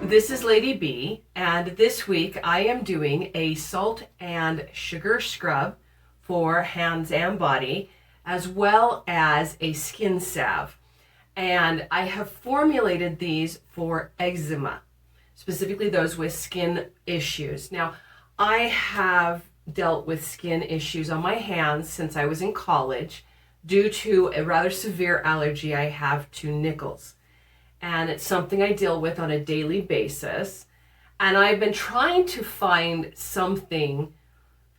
This is Lady B, and this week I am doing a salt and sugar scrub for hands and body, as well as a skin salve. And I have formulated these for eczema, specifically those with skin issues. Now, I have dealt with skin issues on my hands since I was in college due to a rather severe allergy I have to nickels. And it's something I deal with on a daily basis. And I've been trying to find something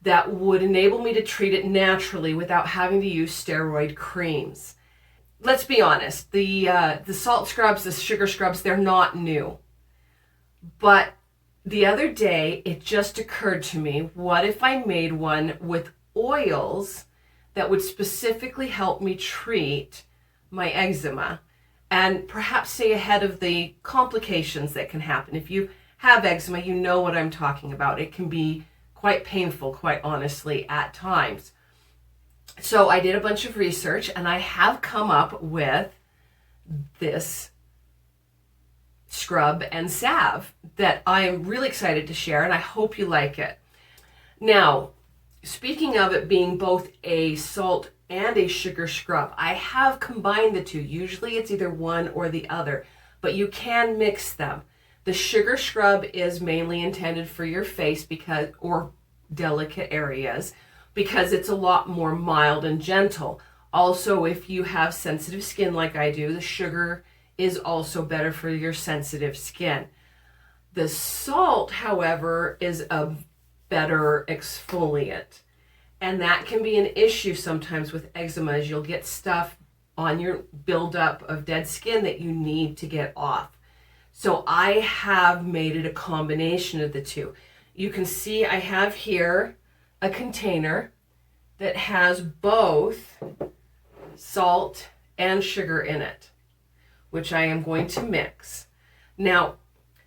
that would enable me to treat it naturally without having to use steroid creams. Let's be honest, the salt scrubs, the sugar scrubs, they're not new. But the other day, it just occurred to me, what if I made one with oils that would specifically help me treat my eczema? And perhaps stay ahead of the complications that can happen. If you have eczema, you know what I'm talking about. It can be quite painful, quite honestly, at times. So I did a bunch of research and I have come up with this scrub and salve that I am really excited to share, and I hope you like it. Now, speaking of it being both a salt and a sugar scrub, I have combined the two. Usually it's either one or the other, but you can mix them. The sugar scrub is mainly intended for your face or delicate areas, because it's a lot more mild and gentle. Also, if you have sensitive skin like I do, the sugar is also better for your sensitive skin. The salt, however, is a better exfoliant. And that can be an issue sometimes with eczema, as you'll get stuff on your buildup of dead skin that you need to get off. So I have made it a combination of the two. You can see I have here a container that has both salt and sugar in it, which I am going to mix. Now,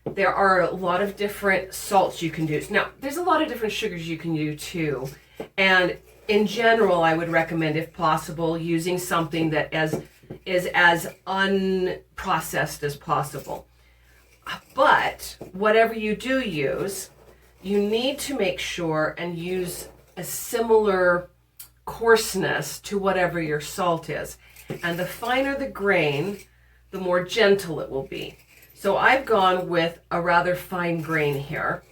there are a lot of different salts you can do. Now, there's a lot of different sugars you can do too. And in general, I would recommend, if possible, using something that is as unprocessed as possible. But whatever you do use, you need to make sure and use a similar coarseness to whatever your salt is. And the finer the grain, the more gentle it will be. So I've gone with a rather fine grain here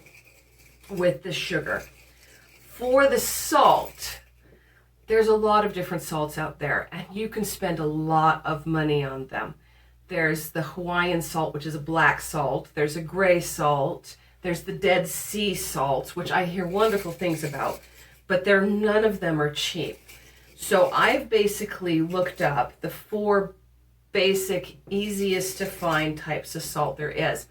with the sugar. For the salt, there's a lot of different salts out there, and you can spend a lot of money on them. There's the Hawaiian salt, which is a black salt. There's a gray salt. There's the Dead Sea salts, which I hear wonderful things about, but none of them are cheap. So I've basically looked up the 4 basic, easiest to find types of salt there is.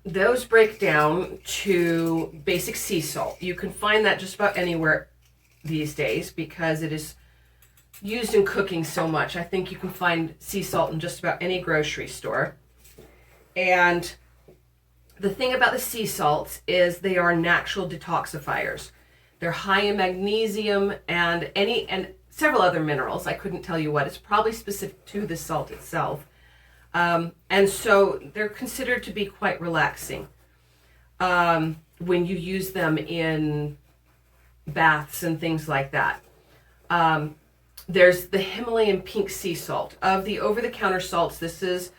Those break down to basic sea salt. You can find that just about anywhere these days because it is used in cooking so much. I think you can find sea salt in just about any grocery store. And the thing about the sea salts is they are natural detoxifiers. They're high in magnesium and several other minerals. I couldn't tell you what. It's probably specific to the salt itself. And so they're considered to be quite relaxing when you use them in baths and things like that. There's the Himalayan pink sea salt. Of the over-the-counter salts, this is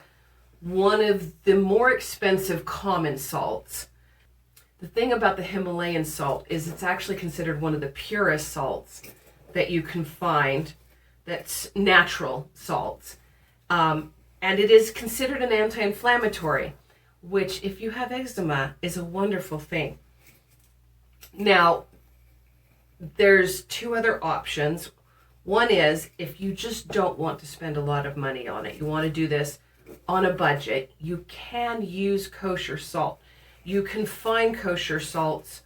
one of the more expensive common salts. The thing about the Himalayan salt is it's actually considered one of the purest salts that you can find, that's natural salts. And it is considered an anti-inflammatory, which, if you have eczema, is a wonderful thing. Now, there's 2 other options. One is, if you just don't want to spend a lot of money on it, you want to do this on a budget, you can use kosher salt. You can find kosher salts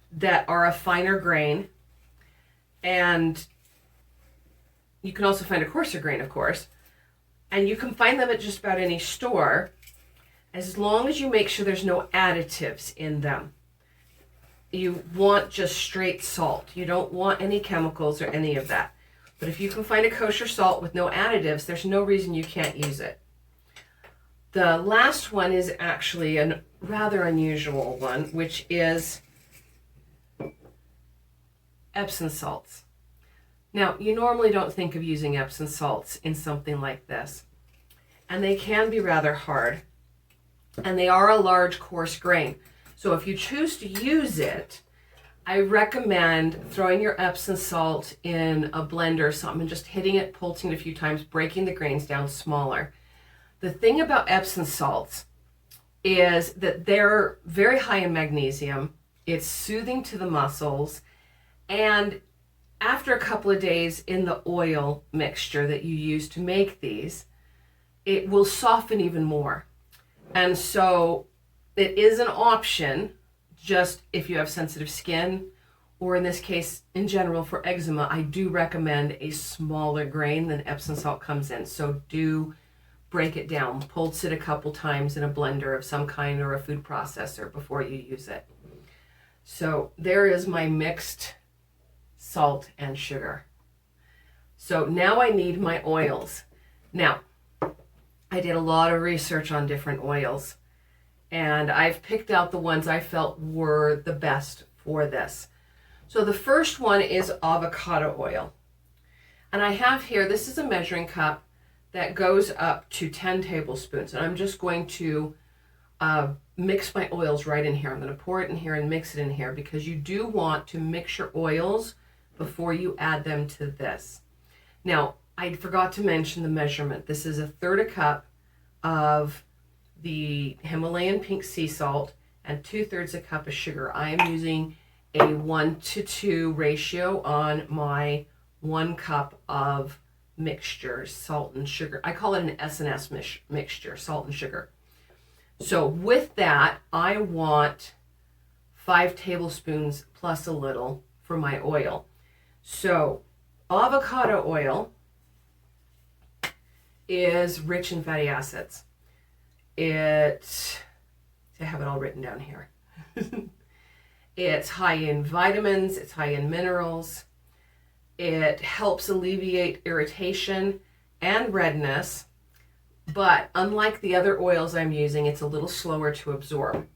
that are a finer grain, and you can also find a coarser grain, of course. And you can find them at just about any store, as long as you make sure there's no additives in them. You want just straight salt. You don't want any chemicals or any of that. But if you can find a kosher salt with no additives, there's no reason you can't use it. The last one is actually a rather unusual one, which is Epsom salts. Now, you normally don't think of using Epsom salts in something like this, and they can be rather hard, and they are a large, coarse grain. So if you choose to use it, I recommend throwing your Epsom salt in a blender or something and just hitting it, pulsing it a few times, breaking the grains down smaller. The thing about Epsom salts is that they're very high in magnesium. It's soothing to the muscles, and after a couple of days in the oil mixture that you use to make these, it will soften even more. And so it is an option just if you have sensitive skin, or in this case, in general for eczema, I do recommend a smaller grain than Epsom salt comes in. So do break it down, pulse it a couple times in a blender of some kind or a food processor before you use it. So there is my mixed salt and sugar. So now I need my oils. Now, I did a lot of research on different oils, and I've picked out the ones I felt were the best for this. So the first one is avocado oil. And I have here, this is a measuring cup that goes up to 10 tablespoons. And I'm just going to mix my oils right in here. I'm going to pour it in here and mix it in here, because you do want to mix your oils before you add them to this. Now, I forgot to mention the measurement. This is 1/3 cup of the Himalayan pink sea salt and 2/3 cup of sugar. I am using a 1:2 ratio on my 1 cup of mixture, salt and sugar. I call it an S&S mixture, salt and sugar. So with that, I want 5 tablespoons plus a little for my oil. So avocado oil is rich in fatty acids. I have it all written down here. It's high in vitamins, it's high in minerals. It helps alleviate irritation and redness, but unlike the other oils I'm using, it's a little slower to absorb.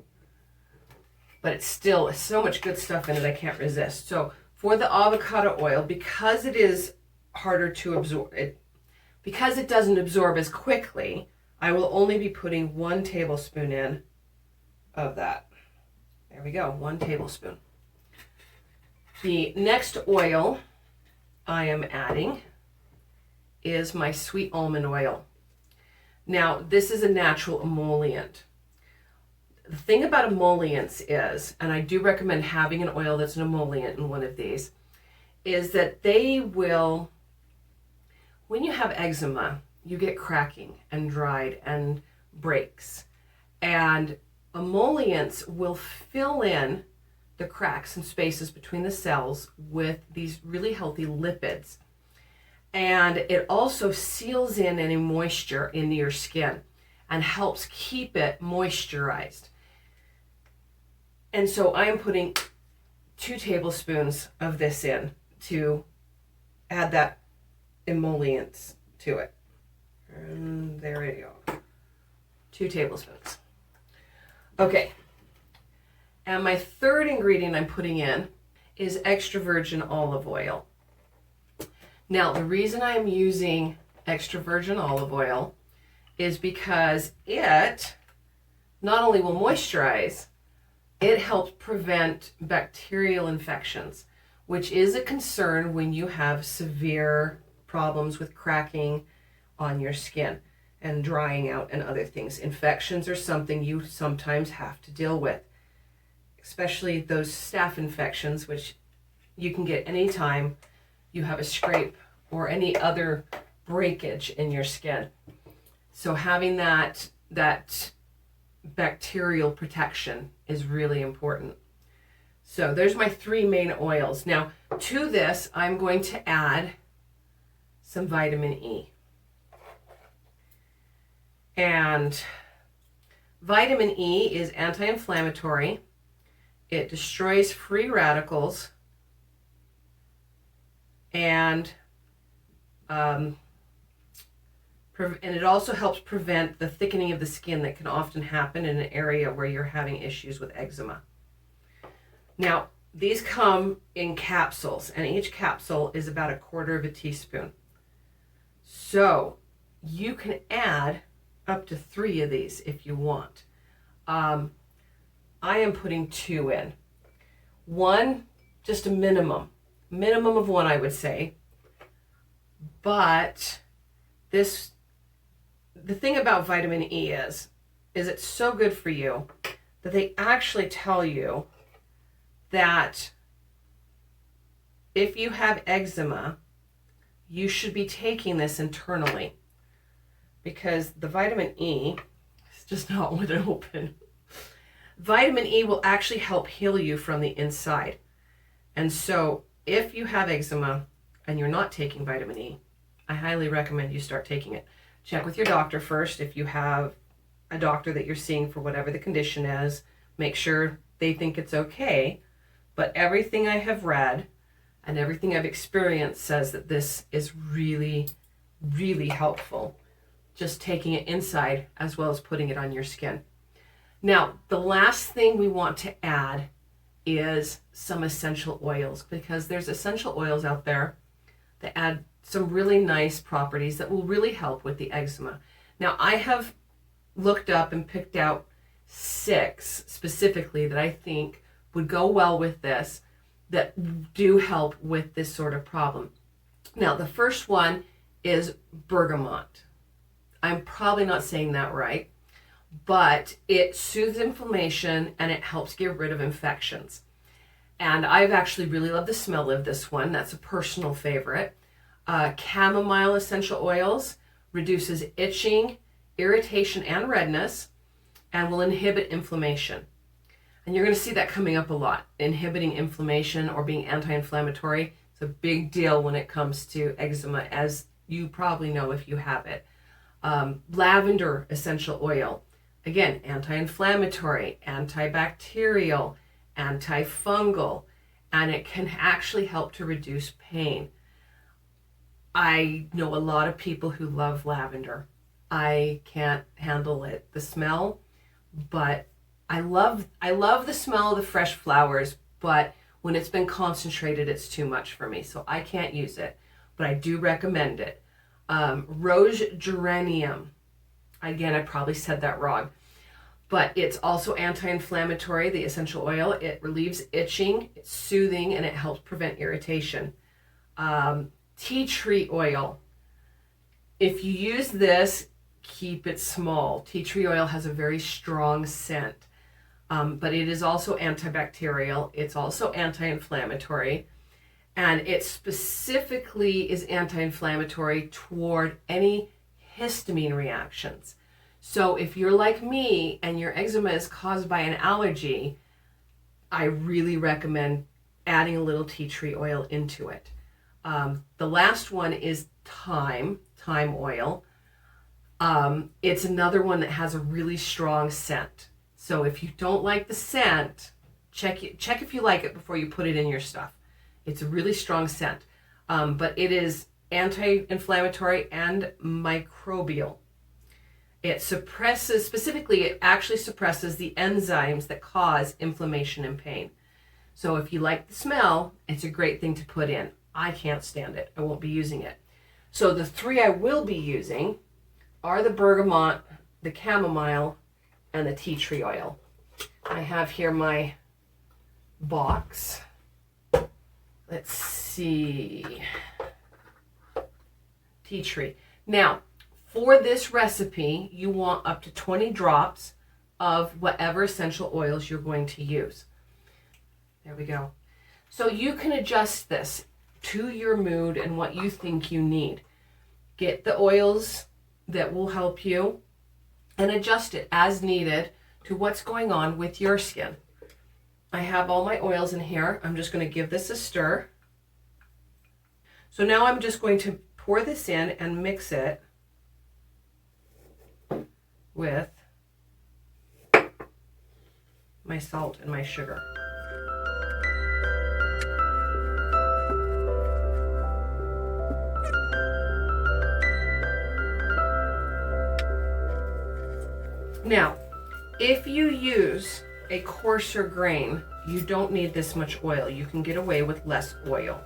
But it's still so much good stuff in it, I can't resist. So for the avocado oil, because it is harder to absorb, because it doesn't absorb as quickly, I will only be putting 1 tablespoon in of that. There we go, 1 tablespoon. The next oil I am adding is my sweet almond oil. Now, this is a natural emollient. The thing about emollients is, and I do recommend having an oil that's an emollient in one of these, is that they will, when you have eczema, you get cracking and dried and breaks. And emollients will fill in the cracks and spaces between the cells with these really healthy lipids. And it also seals in any moisture in your skin and helps keep it moisturized. And so I am putting 2 tablespoons of this in to add that emollient to it. And there we go. 2 tablespoons. Okay. And my third ingredient I'm putting in is extra virgin olive oil. Now, the reason I'm using extra virgin olive oil is because it not only will moisturize, it helps prevent bacterial infections, which is a concern when you have severe problems with cracking on your skin and drying out and other things. Infections are something you sometimes have to deal with, especially those staph infections, which you can get anytime you have a scrape or any other breakage in your skin. So having that bacterial protection is really important. So there's my 3 main oils. Now to this, I'm going to add some vitamin E. And vitamin E is anti-inflammatory. It destroys free radicals and And it also helps prevent the thickening of the skin that can often happen in an area where you're having issues with eczema. Now, these come in capsules, and each capsule is about 1/4 teaspoon. So you can add up to 3 of these if you want. I am putting 2 in. 1, just a minimum of 1, I would say. But the thing about vitamin E is it's so good for you that they actually tell you that if you have eczema, you should be taking this internally, because the vitamin E is just not want to open. Vitamin E will actually help heal you from the inside. And so if you have eczema and you're not taking vitamin E, I highly recommend you start taking it. Check with your doctor first. If you have a doctor that you're seeing for whatever the condition is, make sure they think it's okay. But everything I have read and everything I've experienced says that this is really, really helpful. Just taking it inside as well as putting it on your skin. Now, the last thing we want to add is some essential oils, because there's essential oils out there that add some really nice properties that will really help with the eczema. Now, I have looked up and picked out 6 specifically that I think would go well with this, that do help with this sort of problem. Now, the first one is bergamot. I'm probably not saying that right, but it soothes inflammation and it helps get rid of infections. And I've actually really loved the smell of this one. That's a personal favorite. Chamomile essential oils reduces itching, irritation, and redness, and will inhibit inflammation. And you're going to see that coming up a lot. Inhibiting inflammation or being anti-inflammatory. It's a big deal when it comes to eczema, as you probably know if you have it. Lavender essential oil. Again, anti-inflammatory, antibacterial, antifungal, and it can actually help to reduce pain. I know a lot of people who love lavender. I can't handle it, the smell, but I love the smell of the fresh flowers, but when it's been concentrated, it's too much for me, so I can't use it, but I do recommend it. Rose geranium. Again, I probably said that wrong, but it's also anti-inflammatory, the essential oil. It relieves itching, it's soothing, and it helps prevent irritation. Tea tree oil. If you use this, keep it small. Tea tree oil has a very strong scent, but it is also antibacterial. It's also anti-inflammatory, and it specifically is anti-inflammatory toward any histamine reactions. So if you're like me and your eczema is caused by an allergy, I really recommend adding a little tea tree oil into it. The last one is thyme oil. It's another one that has a really strong scent. So if you don't like the scent, check if you like it before you put it in your stuff. It's a really strong scent, but it is anti-inflammatory and microbial. It actually suppresses the enzymes that cause inflammation and pain. So if you like the smell, it's a great thing to put in. I can't stand it. I won't be using it. So the 3 I will be using are the bergamot, the chamomile, and the tea tree oil. I have here my box. Let's see. Tea tree. Now, for this recipe, you want up to 20 drops of whatever essential oils you're going to use. There we go. So you can adjust this to your mood and what you think you need. Get the oils that will help you and adjust it as needed to what's going on with your skin. I have all my oils in here. I'm just going to give this a stir. So now I'm just going to pour this in and mix it with my salt and my sugar. Now, if you use a coarser grain, you don't need this much oil. You can get away with less oil.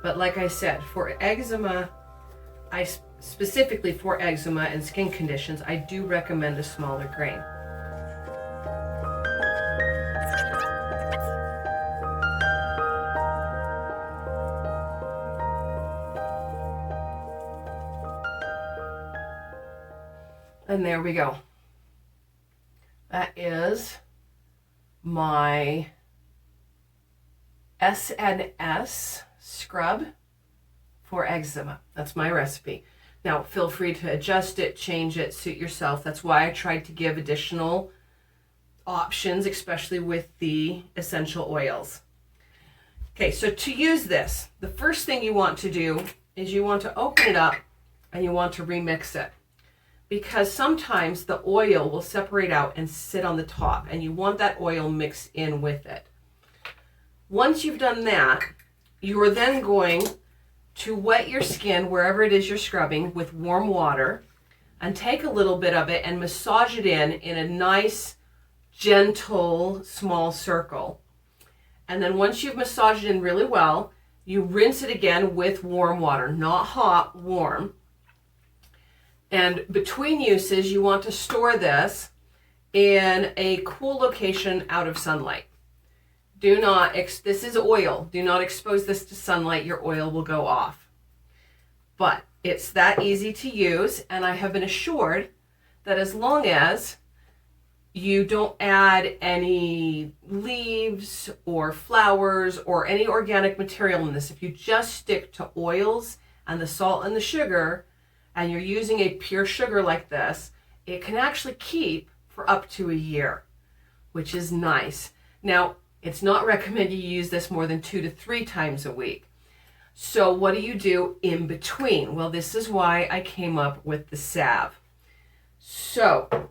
But like I said, for eczema, specifically for eczema and skin conditions, I do recommend a smaller grain. And there we go. That is my S&S scrub for eczema. That's my recipe. Now, feel free to adjust it, change it, suit yourself. That's why I tried to give additional options, especially with the essential oils. Okay, so to use this, the first thing you want to do is you want to open it up and you want to remix it. Because sometimes the oil will separate out and sit on the top, and you want that oil mixed in with it. Once you've done that, you are then going to wet your skin wherever it is you're scrubbing with warm water, and take a little bit of it and massage it in a nice, gentle, small circle. And then once you've massaged it in really well, you rinse it again with warm water, not hot, warm. And between uses, you want to store this in a cool location out of sunlight. Do not, this is oil. Do not expose this to sunlight. Your oil will go off. But it's that easy to use, and I have been assured that as long as you don't add any leaves or flowers or any organic material in this, if you just stick to oils and the salt and the sugar, and you're using a pure sugar like this, it can actually keep for up to a year, which is nice. Now, it's not recommended you use this more than 2 to 3 times a week. So what do you do in between? Well, this is why I came up with the salve. So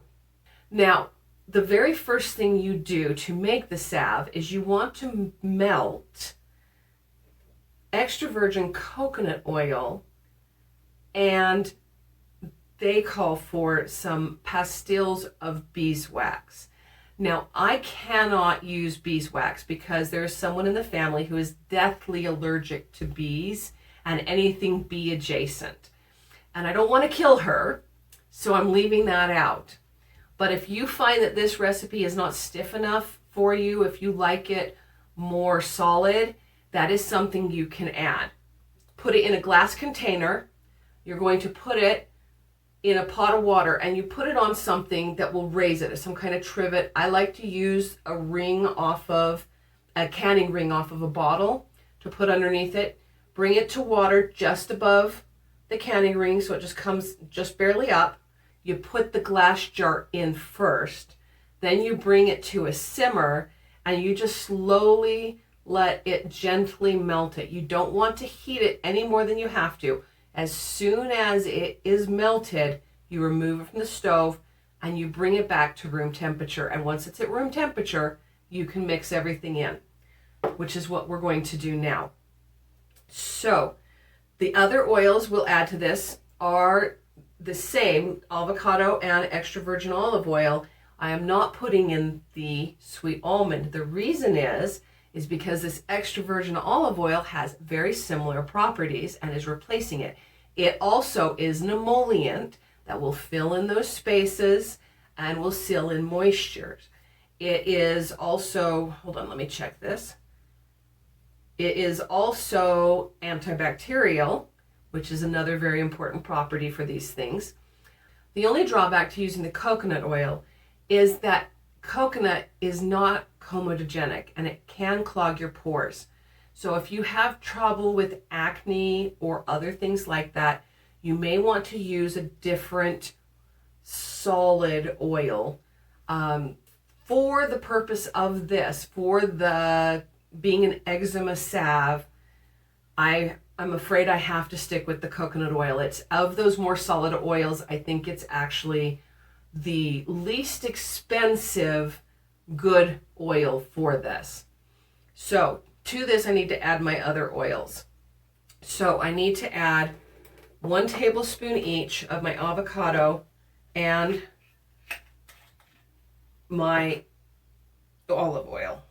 now, the very first thing you do to make the salve is you want to melt extra virgin coconut oil, and they call for some pastilles of beeswax. Now, I cannot use beeswax because there's someone in the family who is deathly allergic to bees and anything bee adjacent. And I don't want to kill her, so I'm leaving that out. But if you find that this recipe is not stiff enough for you, if you like it more solid, that is something you can add. Put it in a glass container. You're going to put it in a pot of water, and you put it on something that will raise it, some kind of trivet. I like to use a canning ring off of a bottle to put underneath it. Bring it to water just above the canning ring so it just comes just barely up. You put the glass jar in first, then you bring it to a simmer, and you just slowly let it gently melt it. You don't want to heat it any more than you have to. As soon as it is melted, you remove it from the stove and you bring it back to room temperature. And once it's at room temperature, you can mix everything in, which is what we're going to do now. So the other oils we'll add to this are the same, avocado and extra virgin olive oil. I am not putting in the sweet almond. The reason is because this extra virgin olive oil has very similar properties and is replacing it. It also is an emollient that will fill in those spaces and will seal in moisture. It is also, hold on, let me check this. It is also antibacterial, which is another very important property for these things. The only drawback to using the coconut oil is that coconut is not comedogenic and it can clog your pores. So if you have trouble with acne or other things like that, you may want to use a different solid oil for the purpose of this. For the being an eczema salve, I'm afraid I have to stick with the coconut oil. It's of those more solid oils, I think it's actually the least expensive good oil for this. So to this, I need to add my other oils. So I need to add 1 tablespoon each of my avocado and my olive oil.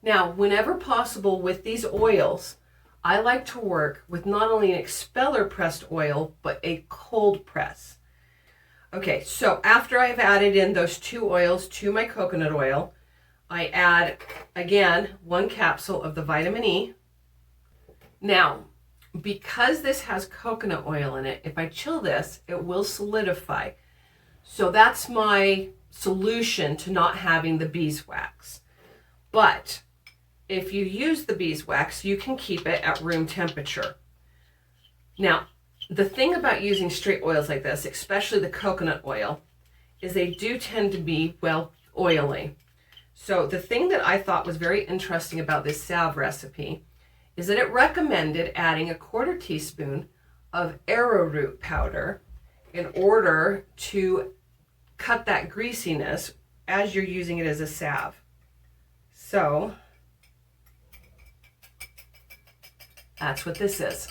Now, whenever possible with these oils, I like to work with not only an expeller pressed oil, but a cold press. Okay, so after I've added in those 2 oils to my coconut oil, I add, again, 1 capsule of the vitamin E. Now, because this has coconut oil in it, if I chill this, it will solidify. So that's my solution to not having the beeswax. But if you use the beeswax, you can keep it at room temperature. Now, the thing about using straight oils like this, especially the coconut oil, is they do tend to be, well, oily. So the thing that I thought was very interesting about this salve recipe is that it recommended adding a 1/4 teaspoon of arrowroot powder in order to cut that greasiness as you're using it as a salve. So that's what this is.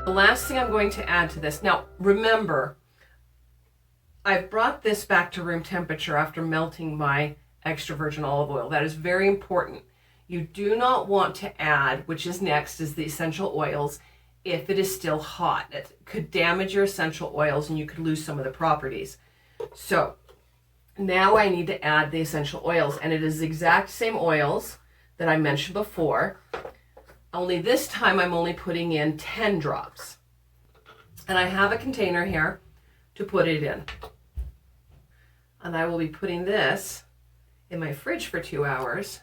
The last thing I'm going to add to this, now remember, I've brought this back to room temperature after melting my extra virgin olive oil. That is very important. You do not want to add, which is next, is the essential oils, if it is still hot. It could damage your essential oils and you could lose some of the properties. So now I need to add the essential oils, and it is the exact same oils that I mentioned before. Only this time I'm only putting in 10 drops. And I have a container here to put it in. And I will be putting this in my fridge for 2 hours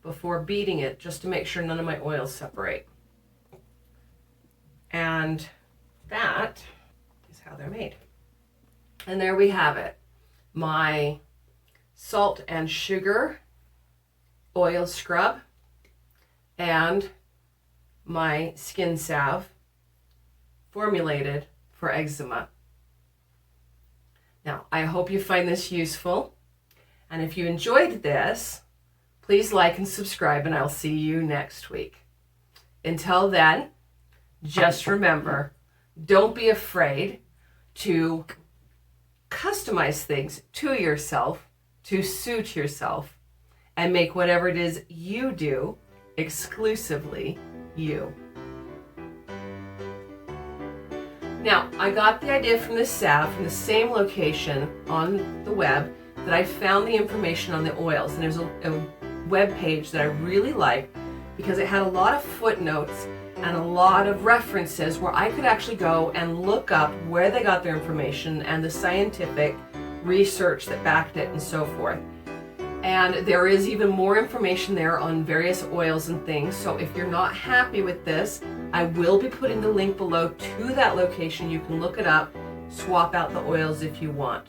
before beating it, just to make sure none of my oils separate. And that is how they're made. And there we have it. My salt and sugar oil scrub and my skin salve formulated for eczema. Now, I hope you find this useful. And if you enjoyed this, please like and subscribe, and I'll see you next week. Until then, just remember, don't be afraid to customize things to yourself, to suit yourself, and make whatever it is you do exclusively you. Now, I got the idea from this salve from the same location on the web that I found the information on the oils. And there's a web page that I really like because it had a lot of footnotes and a lot of references where I could actually go and look up where they got their information and the scientific research that backed it and so forth. And there is even more information there on various oils and things. So if you're not happy with this, I will be putting the link below to that location. You can look it up, swap out the oils if you want.